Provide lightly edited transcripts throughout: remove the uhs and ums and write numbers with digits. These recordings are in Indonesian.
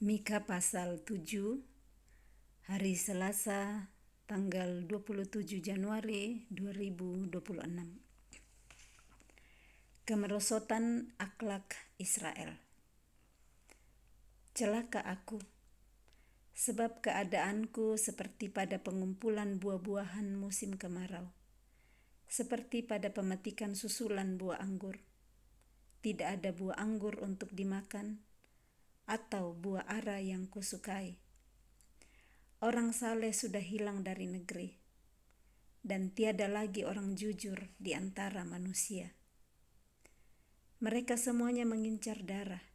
Mika pasal 7, hari Selasa, tanggal 27 Januari 2026. Kemerosotan akhlak Israel. Celaka aku, sebab keadaanku seperti pada pengumpulan buah-buahan musim kemarau, seperti pada pemetikan susulan buah anggur. Tidak ada buah anggur untuk dimakan, atau buah ara yang kusukai. Orang saleh sudah hilang dari negeri, dan tiada lagi orang jujur di antara manusia. Mereka semuanya mengincar darah,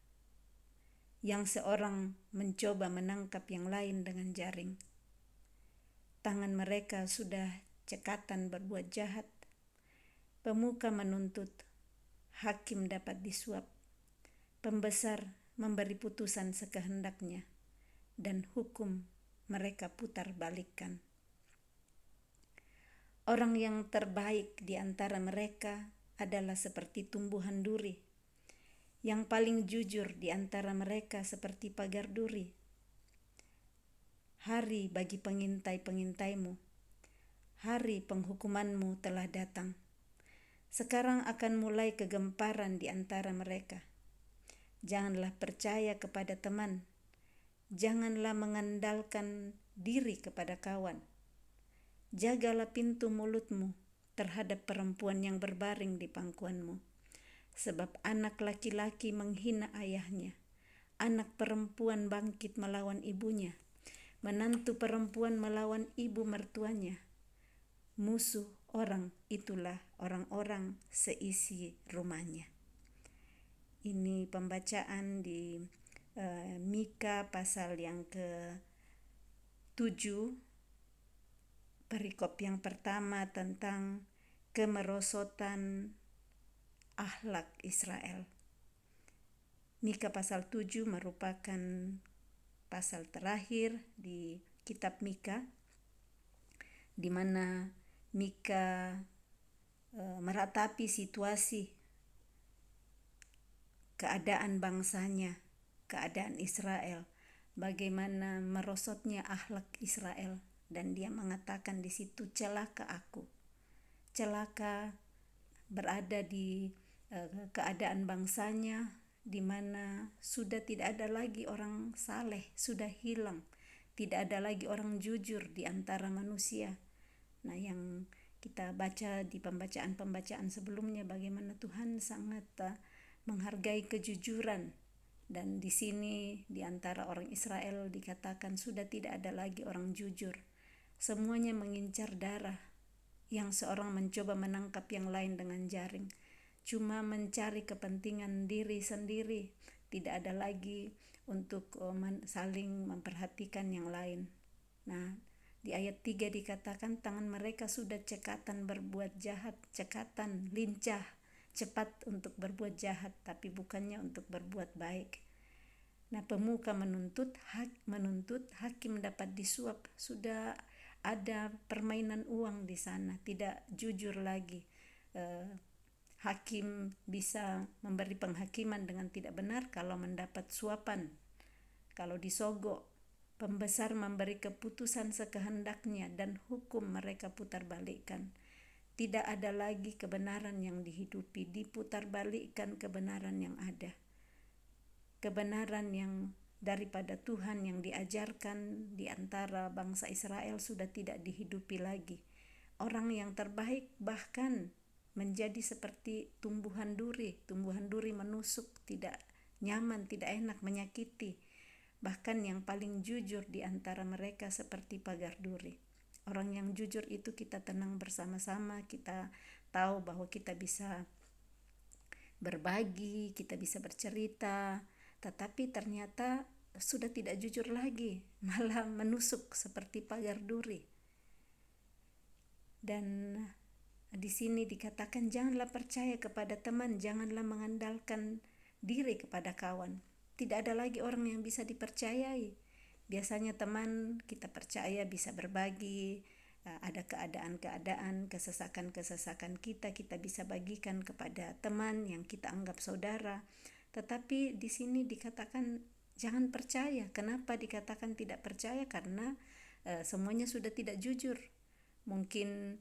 yang seorang mencoba menangkap yang lain dengan jaring. Tangan mereka sudah cekatan berbuat jahat. Pemuka menuntut, hakim dapat disuap. Pembesar memberi putusan sekehendaknya, dan hukum mereka putar balikkan. Orang yang terbaik di antara mereka adalah seperti tumbuhan duri. Yang paling jujur di antara mereka seperti pagar duri. Hari bagi pengintai-pengintaimu, hari penghukumanmu telah datang. Sekarang akan mulai kegemparan di antara mereka. Janganlah percaya kepada teman, janganlah mengandalkan diri kepada kawan. Jagalah pintu mulutmu terhadap perempuan yang berbaring di pangkuanmu. Sebab anak laki-laki menghina ayahnya, anak perempuan bangkit melawan ibunya, menantu perempuan melawan ibu mertuanya. Musuh orang itulah orang-orang seisi rumahnya. Ini pembacaan di Mika pasal yang ke-7, perikop yang pertama tentang kemerosotan akhlak Israel. Mika pasal 7 merupakan pasal terakhir di kitab Mika, di mana Mika meratapi situasi keadaan bangsanya, keadaan Israel, bagaimana merosotnya akhlak Israel, dan dia mengatakan di situ, celaka aku, celaka berada di keadaan bangsanya, di mana sudah tidak ada lagi orang saleh, sudah hilang, tidak ada lagi orang jujur di antara manusia. Nah, yang kita baca di pembacaan-pembacaan sebelumnya, bagaimana Tuhan sangat menghargai kejujuran, dan di sini di antara orang Israel dikatakan sudah tidak ada lagi orang jujur. Semuanya mengincar darah, yang seorang mencoba menangkap yang lain dengan jaring. Cuma mencari kepentingan diri sendiri, tidak ada lagi untuk saling memperhatikan yang lain. Nah, di ayat 3 dikatakan tangan mereka sudah cekatan berbuat jahat, cekatan, lincah, cepat untuk berbuat jahat, tapi bukannya untuk berbuat baik. Nah, pemuka menuntut, hakim dapat disuap. Sudah ada permainan uang di sana, tidak jujur lagi. Hakim bisa memberi penghakiman dengan tidak benar kalau mendapat suapan, kalau disogok. Pembesar memberi keputusan sekehendaknya, dan hukum mereka putar balikkan. Tidak ada lagi kebenaran yang dihidupi, diputar balikkan kebenaran yang ada. Kebenaran yang daripada Tuhan yang diajarkan di antara bangsa Israel sudah tidak dihidupi lagi. Orang yang terbaik bahkan menjadi seperti tumbuhan duri menusuk, tidak nyaman, tidak enak, menyakiti. Bahkan yang paling jujur di antara mereka seperti pagar duri. Orang yang jujur itu kita tenang bersama-sama, kita tahu bahwa kita bisa berbagi, kita bisa bercerita, tetapi ternyata sudah tidak jujur lagi, malah menusuk seperti pagar duri. Dan di sini dikatakan janganlah percaya kepada teman, janganlah mengandalkan diri kepada kawan. Tidak ada lagi orang yang bisa dipercayai. Biasanya teman kita percaya bisa berbagi, ada keadaan-keadaan, kesesakan-kesesakan kita bisa bagikan kepada teman yang kita anggap saudara. Tetapi di sini dikatakan Jangan percaya. Kenapa dikatakan tidak percaya? Karena semuanya sudah tidak jujur. Mungkin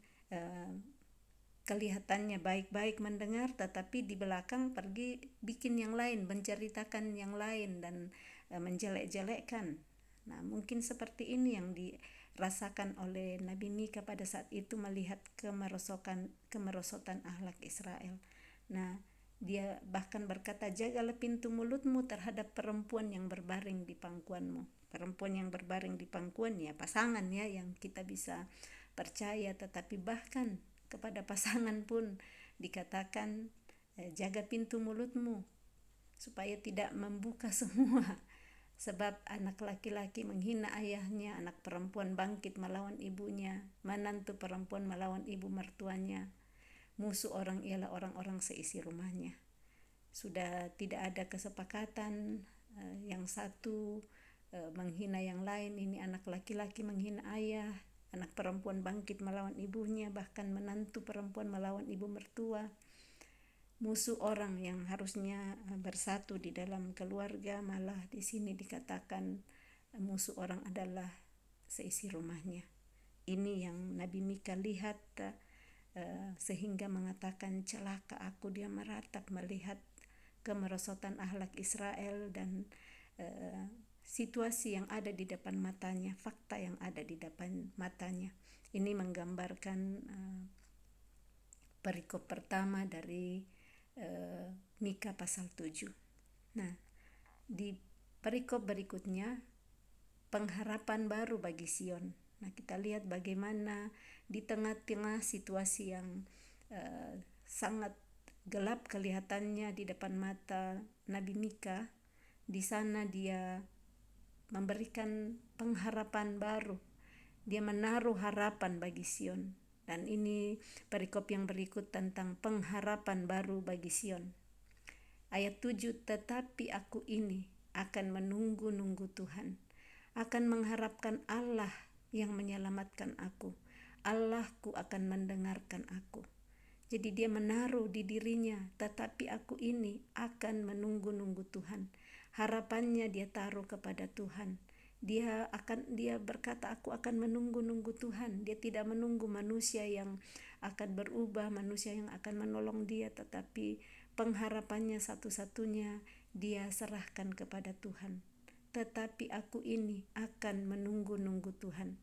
kelihatannya baik-baik mendengar, tetapi di belakang pergi bikin yang lain, menceritakan yang lain, dan menjelek-jelekkan. Nah, mungkin seperti ini yang dirasakan oleh Nabi Mika pada saat itu melihat kemerosotan akhlak Israel. Nah, dia bahkan berkata, jagalah pintu mulutmu terhadap perempuan yang berbaring di pangkuanmu. Perempuan yang berbaring di pangkuan ya pasangan ya yang kita bisa percaya, tetapi bahkan kepada pasangan pun dikatakan jaga pintu mulutmu supaya tidak membuka semua. Sebab anak laki-laki menghina ayahnya, anak perempuan bangkit melawan ibunya, menantu perempuan melawan ibu mertuanya. Musuh orang ialah orang-orang seisi rumahnya. Sudah tidak ada kesepakatan, yang satu menghina yang lain. Ini anak laki-laki menghina ayah, anak perempuan bangkit melawan ibunya, bahkan menantu perempuan melawan ibu mertua. Musuh orang yang harusnya bersatu di dalam keluarga, malah di sini dikatakan musuh orang adalah seisi rumahnya. Ini yang Nabi Mika lihat, sehingga mengatakan celaka aku, dia meratap melihat kemerosotan akhlak Israel dan situasi yang ada di depan matanya, fakta yang ada di depan matanya. Ini menggambarkan perikop pertama dari Mika pasal 7. Nah, di perikop berikutnya pengharapan baru bagi Sion. Nah, kita lihat bagaimana di tengah-tengah situasi yang sangat gelap kelihatannya di depan mata Nabi Mika, di sana dia memberikan pengharapan baru. Dia menaruh harapan bagi Sion. Dan ini perikop yang berikut tentang pengharapan baru bagi Sion. Ayat 7, tetapi aku ini akan menunggu-nunggu Tuhan, akan mengharapkan Allah yang menyelamatkan aku. Allahku akan mendengarkan aku. Jadi dia menaruh di dirinya, tetapi aku ini akan menunggu-nunggu Tuhan. Harapannya dia taruh kepada Tuhan. Dia berkata, aku akan menunggu-nunggu Tuhan. Dia tidak menunggu manusia yang akan berubah, manusia yang akan menolong dia, tetapi pengharapannya satu-satunya dia serahkan kepada Tuhan. Tetapi aku ini akan menunggu-nunggu Tuhan,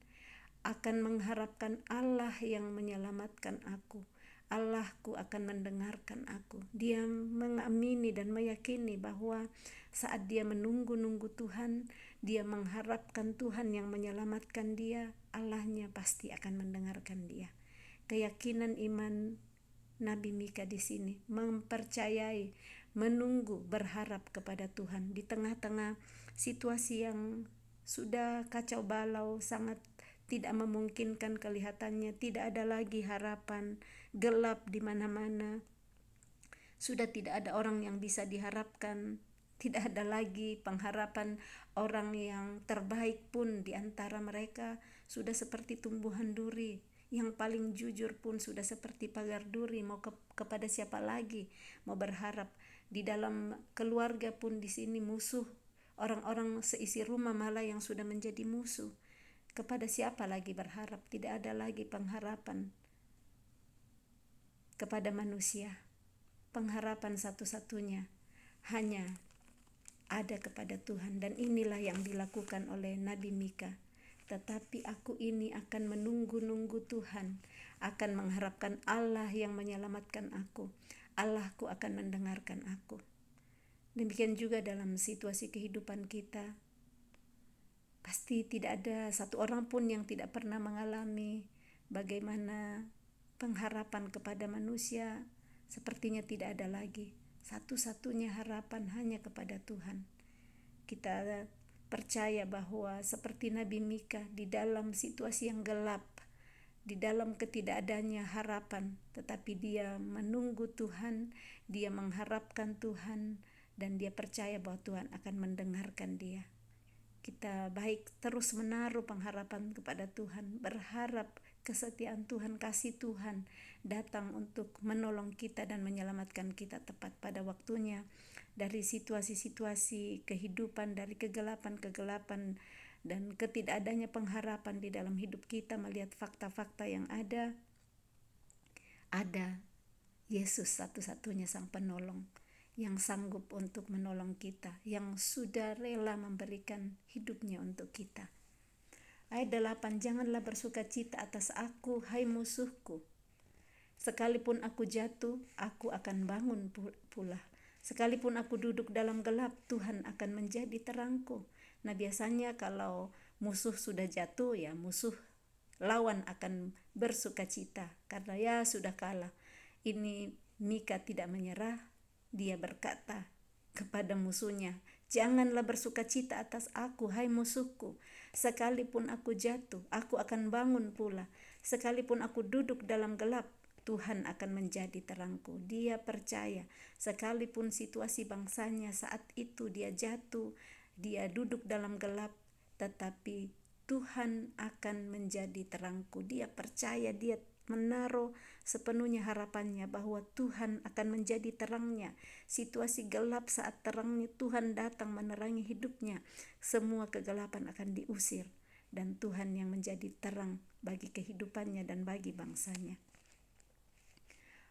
akan mengharapkan Allah yang menyelamatkan aku. Allahku akan mendengarkan aku. Dia mengamini dan meyakini bahwa saat dia menunggu-nunggu Tuhan, dia mengharapkan Tuhan yang menyelamatkan dia, Allahnya pasti akan mendengarkan dia. Keyakinan iman Nabi Mika di sini mempercayai, menunggu, berharap kepada Tuhan di tengah-tengah situasi yang sudah kacau balau, sangat tidak memungkinkan kelihatannya, tidak ada lagi harapan, gelap di mana-mana. Sudah tidak ada orang yang bisa diharapkan, tidak ada lagi pengharapan orang yang terbaik pun di antara mereka sudah seperti tumbuhan duri. Yang paling jujur pun sudah seperti pagar duri, mau kepada siapa lagi mau berharap? Di dalam keluarga pun di sini musuh, orang-orang seisi rumah malah yang sudah menjadi musuh. Kepada siapa lagi berharap? Tidak ada lagi pengharapan kepada manusia. Pengharapan satu-satunya hanya ada kepada Tuhan, dan inilah yang dilakukan oleh Nabi Mika. Tetapi aku ini akan menunggu-nunggu Tuhan, akan mengharapkan Allah yang menyelamatkan aku. Allahku akan mendengarkan aku. Demikian juga dalam situasi kehidupan kita. Pasti tidak ada satu orang pun yang tidak pernah mengalami bagaimana pengharapan kepada manusia sepertinya tidak ada lagi. Satu-satunya harapan hanya kepada Tuhan. Kita percaya bahwa seperti Nabi Mika, di dalam situasi yang gelap, di dalam ketidakadanya harapan, tetapi dia menunggu Tuhan, dia mengharapkan Tuhan, dan dia percaya bahwa Tuhan akan mendengarkan dia. Kita baik terus menaruh pengharapan kepada Tuhan, berharap kesetiaan Tuhan, kasih Tuhan datang untuk menolong kita dan menyelamatkan kita tepat pada waktunya. dari situasi-situasi kehidupan, dari kegelapan-kegelapan dan ketidakadanya pengharapan di dalam hidup kita, melihat fakta-fakta yang ada Yesus satu-satunya sang penolong yang sanggup untuk menolong kita, yang sudah rela memberikan hidupnya untuk kita. Ayat 8, janganlah bersukacita atas aku, hai musuhku. Sekalipun aku jatuh, aku akan bangun pula. Sekalipun aku duduk dalam gelap, Tuhan akan menjadi terangku. Nah, biasanya kalau musuh sudah jatuh, ya musuh lawan akan bersukacita karena ya sudah kalah. Ini Mika tidak menyerah. Dia berkata kepada musuhnya, janganlah bersukacita atas aku, hai musuhku. Sekalipun aku jatuh, aku akan bangun pula. Sekalipun aku duduk dalam gelap, Tuhan akan menjadi terangku. Dia percaya sekalipun situasi bangsanya saat itu dia jatuh, dia duduk dalam gelap, tetapi Tuhan akan menjadi terangku. Dia percaya, dia menaruh sepenuhnya harapannya bahwa Tuhan akan menjadi terangnya. Situasi gelap saat terangnya Tuhan datang menerangi hidupnya, semua kegelapan akan diusir dan Tuhan yang menjadi terang bagi kehidupannya dan bagi bangsanya.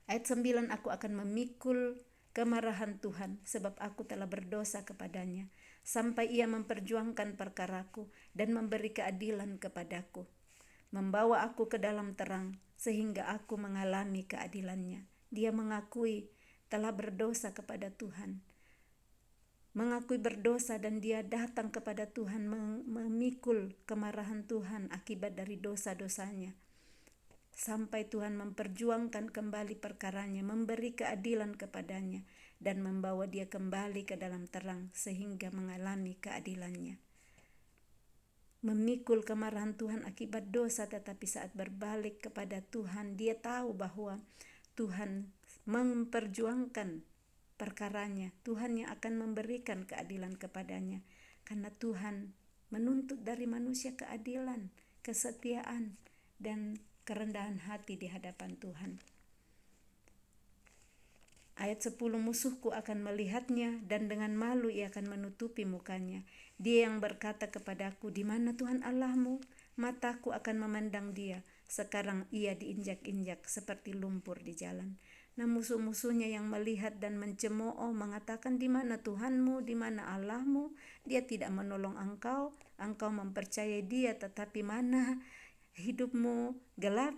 Ayat 9, aku akan memikul kemarahan Tuhan sebab aku telah berdosa kepadanya, sampai ia memperjuangkan perkaraku dan memberi keadilan kepadaku, membawa aku ke dalam terang sehingga aku mengalami keadilannya. Dia mengakui telah berdosa kepada Tuhan, mengakui berdosa, dan dia datang kepada Tuhan memikul kemarahan Tuhan akibat dari dosa-dosanya, sampai Tuhan memperjuangkan kembali perkaranya, memberi keadilan kepadanya, dan membawa dia kembali ke dalam terang sehingga mengalami keadilannya. Memikul kemarahan Tuhan akibat dosa, tetapi saat berbalik kepada Tuhan, dia tahu bahwa Tuhan memperjuangkan perkaranya, Tuhan yang akan memberikan keadilan kepadanya, karena Tuhan menuntut dari manusia keadilan, kesetiaan, dan kerendahan hati di hadapan Tuhan. Ayat 10, musuhku akan melihatnya dan dengan malu ia akan menutupi mukanya. Dia yang berkata kepadaku, di mana Tuhan Allahmu? Mataku akan memandang dia. Sekarang ia diinjak-injak seperti lumpur di jalan. Nah, musuh-musuhnya yang melihat dan mencemooh mengatakan, di mana Tuhanmu, di mana Allahmu? Dia tidak menolong engkau, engkau mempercayai dia, tetapi mana hidupmu gelap,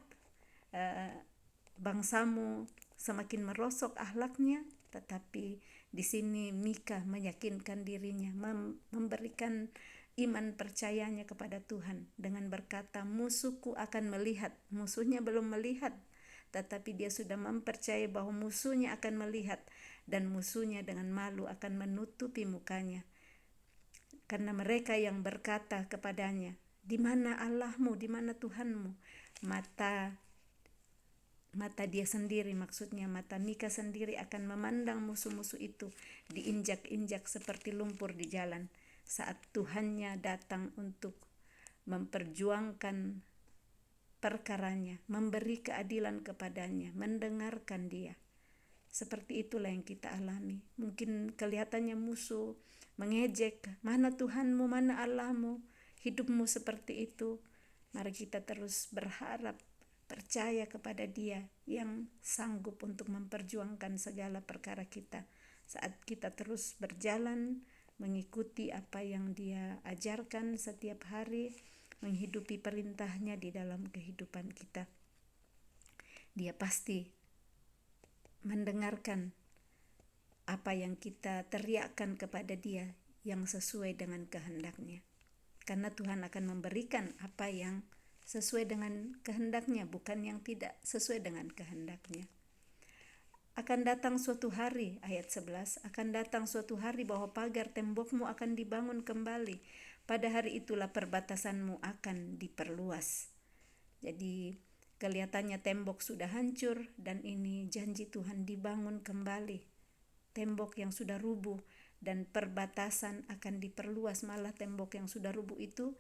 bangsamu semakin merosok akhlaknya. Tetapi di sini Mika meyakinkan dirinya, memberikan iman percayanya kepada Tuhan dengan berkata, musuhku akan melihat. Musuhnya belum melihat, tetapi dia sudah mempercayai bahwa musuhnya akan melihat, dan musuhnya dengan malu akan menutupi mukanya. Karena mereka yang berkata kepadanya, di mana Allahmu, di mana Tuhanmu? Mata dia sendiri, maksudnya mata Mika sendiri akan memandang musuh-musuh itu diinjak-injak seperti lumpur di jalan saat Tuhannya datang untuk memperjuangkan perkaranya, memberi keadilan kepadanya, mendengarkan dia. Seperti itulah yang kita alami. Mungkin kelihatannya musuh mengejek, mana Tuhanmu, mana Allahmu, hidupmu seperti itu. Mari kita terus berharap, percaya kepada Dia yang sanggup untuk memperjuangkan segala perkara kita. Saat kita terus berjalan mengikuti apa yang Dia ajarkan setiap hari, menghidupi perintahnya di dalam kehidupan kita, Dia pasti mendengarkan apa yang kita teriakkan kepada Dia yang sesuai dengan kehendak-Nya. Karena Tuhan akan memberikan apa yang sesuai dengan kehendak-Nya, bukan yang tidak sesuai dengan kehendak-Nya. Akan datang suatu hari, ayat 11, akan datang suatu hari bahwa pagar tembokmu akan dibangun kembali. Pada hari itulah perbatasanmu akan diperluas. Jadi kelihatannya tembok sudah hancur, dan ini janji Tuhan dibangun kembali. Tembok yang sudah rubuh dan perbatasan akan diperluas. Malah tembok yang sudah rubuh itu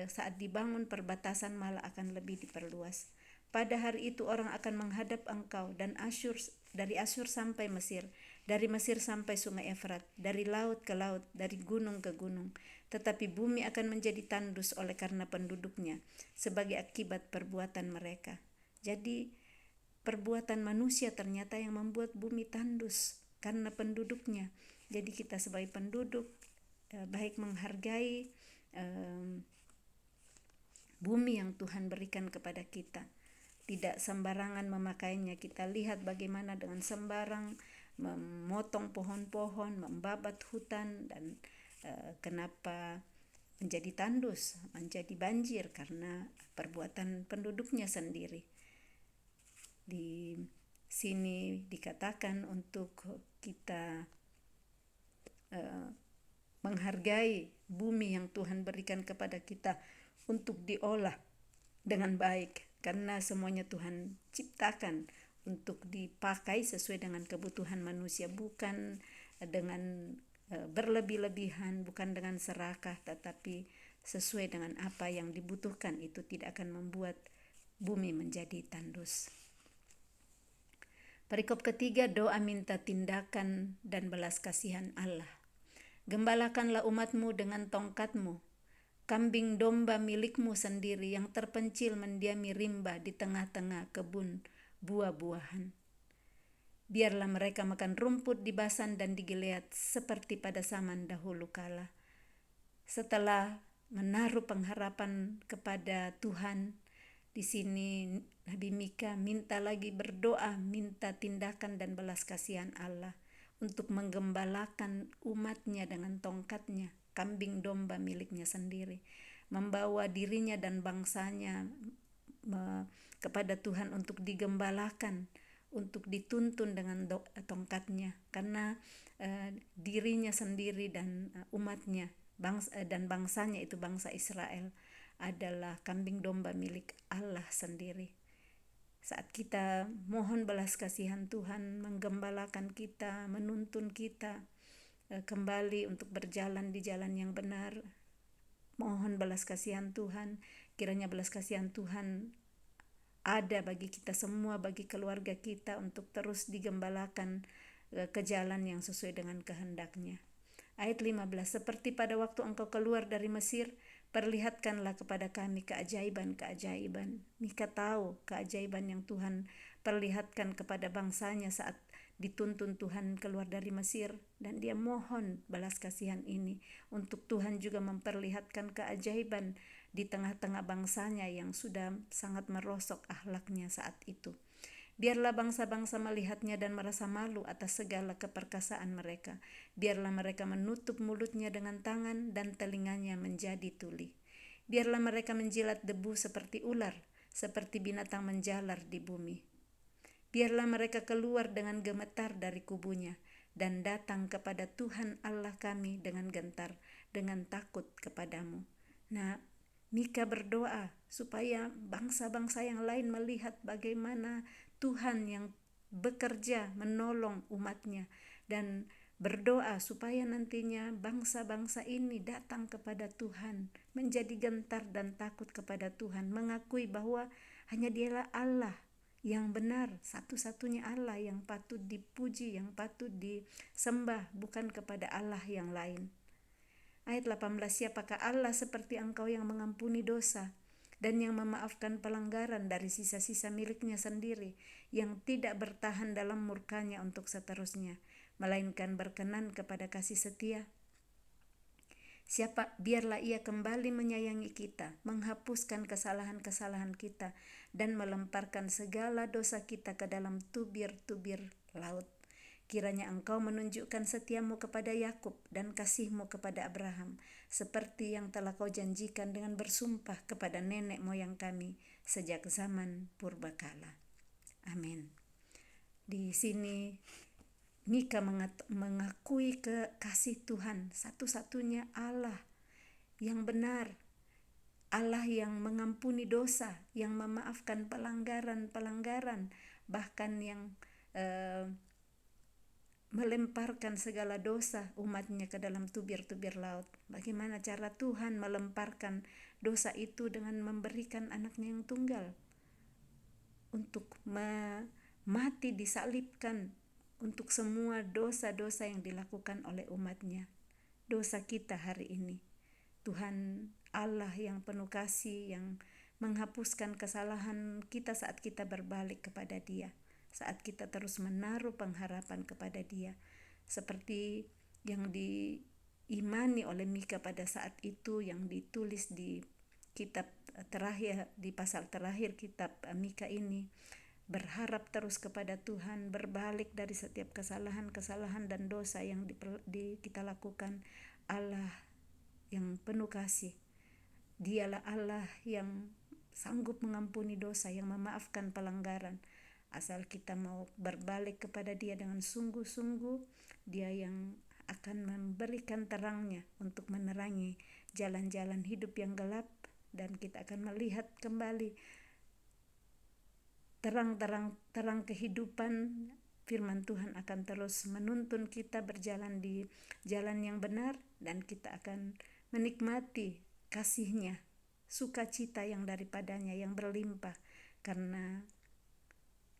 saat dibangun, perbatasan malah akan lebih diperluas. Pada hari itu orang akan menghadap engkau, dan dari Asyur sampai Mesir, dari Mesir sampai sungai Efrat, dari laut ke laut, dari gunung ke gunung. Tetapi bumi akan menjadi tandus oleh karena penduduknya, sebagai akibat perbuatan mereka. Jadi perbuatan manusia ternyata yang membuat bumi tandus karena penduduknya. Jadi kita sebagai penduduk baik menghargai bumi yang Tuhan berikan kepada kita. Tidak sembarangan memakainya. Kita lihat bagaimana dengan sembarang memotong pohon-pohon, membabat hutan, dan kenapa menjadi tandus, menjadi banjir karena perbuatan penduduknya sendiri. Di sini dikatakan untuk kita menghargai bumi yang Tuhan berikan kepada kita untuk diolah dengan baik, karena semuanya Tuhan ciptakan untuk dipakai sesuai dengan kebutuhan manusia, bukan dengan berlebih-lebihan, bukan dengan serakah, tetapi sesuai dengan apa yang dibutuhkan. Itu tidak akan membuat bumi menjadi tandus. Perikop ketiga, doa minta tindakan dan belas kasihan Allah. Gembalakanlah umatmu dengan tongkatmu, kambing domba milikmu sendiri yang terpencil mendiami rimba di tengah-tengah kebun buah-buahan. Biarlah mereka makan rumput di Basan dan di Gilead seperti pada zaman dahulu kala. Setelah menaruh pengharapan kepada Tuhan, di sini Nabi Mika minta lagi berdoa, minta tindakan dan belas kasihan Allah untuk menggembalakan umatnya dengan tongkatnya, kambing domba miliknya sendiri, membawa dirinya dan bangsanya kepada Tuhan untuk digembalakan, untuk dituntun dengan tongkatnya, karena dirinya sendiri dan umatnya dan bangsanya, itu bangsa Israel, adalah kambing domba milik Allah sendiri. Saat kita mohon belas kasihan Tuhan, menggembalakan kita, menuntun kita kembali untuk berjalan di jalan yang benar, mohon belas kasihan Tuhan. Kiranya belas kasihan Tuhan ada bagi kita semua, bagi keluarga kita, untuk terus digembalakan ke jalan yang sesuai dengan kehendak-Nya. Ayat 15, seperti pada waktu engkau keluar dari Mesir, perlihatkanlah kepada kami keajaiban-keajaiban. Mika tahu keajaiban yang Tuhan perlihatkan kepada bangsanya saat dituntun Tuhan keluar dari Mesir, dan dia mohon belas kasihan ini untuk Tuhan juga memperlihatkan keajaiban di tengah-tengah bangsanya yang sudah sangat merosok akhlaknya saat itu. Biarlah bangsa-bangsa melihatnya dan merasa malu atas segala keperkasaan mereka. Biarlah mereka menutup mulutnya dengan tangan dan telinganya menjadi tuli. Biarlah mereka menjilat debu seperti ular, seperti binatang menjalar di bumi. Biarlah mereka keluar dengan gemetar dari kubunya dan datang kepada Tuhan Allah kami dengan gentar, dengan takut kepadamu. Nah, Mika berdoa supaya bangsa-bangsa yang lain melihat bagaimana Tuhan yang bekerja menolong umatnya, dan berdoa supaya nantinya bangsa-bangsa ini datang kepada Tuhan, menjadi gentar dan takut kepada Tuhan, mengakui bahwa hanya Dialah Allah yang benar, satu-satunya Allah yang patut dipuji, yang patut disembah, bukan kepada Allah yang lain. Ayat 18, siapakah Allah seperti engkau yang mengampuni dosa dan yang memaafkan pelanggaran dari sisa-sisa miliknya sendiri, yang tidak bertahan dalam murkanya untuk seterusnya, melainkan berkenan kepada kasih setia. Biarlah ia kembali menyayangi kita, menghapuskan kesalahan-kesalahan kita, dan melemparkan segala dosa kita ke dalam tubir-tubir laut. Kiranya engkau menunjukkan setiamu kepada Yakub dan kasihmu kepada Abraham, seperti yang telah kau janjikan dengan bersumpah kepada nenek moyang kami sejak zaman purbakala. Amin. Di sini Mika mengakui kasih Tuhan, satu-satunya Allah yang benar, Allah yang mengampuni dosa, yang memaafkan pelanggaran-pelanggaran, bahkan yang melemparkan segala dosa umatnya ke dalam tubir-tubir laut. Bagaimana cara Tuhan melemparkan dosa itu? Dengan memberikan anaknya yang tunggal untuk mati disalibkan, untuk semua dosa-dosa yang dilakukan oleh umat-Nya, dosa kita hari ini. Tuhan Allah yang penuh kasih, yang menghapuskan kesalahan kita saat kita berbalik kepada Dia, saat kita terus menaruh pengharapan kepada Dia, seperti yang diimani oleh Mika pada saat itu, yang ditulis di kitab terakhir, di pasal terakhir kitab Mika ini. Berharap terus kepada Tuhan, berbalik dari setiap kesalahan-kesalahan dan dosa yang kita lakukan. Allah yang penuh kasih, Dialah Allah yang sanggup mengampuni dosa, yang memaafkan pelanggaran. Asal kita mau berbalik kepada Dia dengan sungguh-sungguh, Dia yang akan memberikan terangnya untuk menerangi jalan-jalan hidup yang gelap, dan kita akan melihat kembali terang kehidupan. Firman Tuhan akan terus menuntun kita berjalan di jalan yang benar, dan kita akan menikmati kasih-Nya, sukacita yang daripadanya yang berlimpah, karena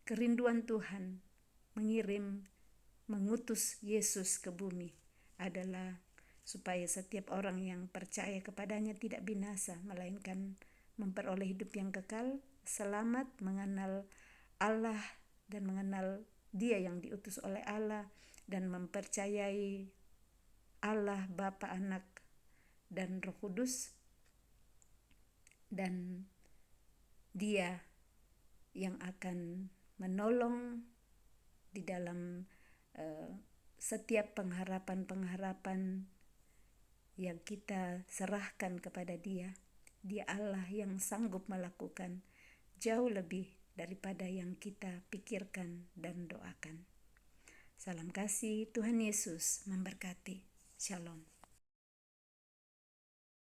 kerinduan Tuhan mengutus Yesus ke bumi adalah supaya setiap orang yang percaya kepadanya tidak binasa, melainkan memperoleh hidup yang kekal, selamat, mengenal Allah dan mengenal Dia yang diutus oleh Allah, dan mempercayai Allah Bapa, Anak, dan Roh Kudus, dan Dia yang akan menolong di dalam setiap pengharapan-pengharapan yang kita serahkan kepada Dia. Dia Allah yang sanggup melakukan jauh lebih daripada yang kita pikirkan dan doakan. Salam kasih, Tuhan Yesus memberkati. Shalom.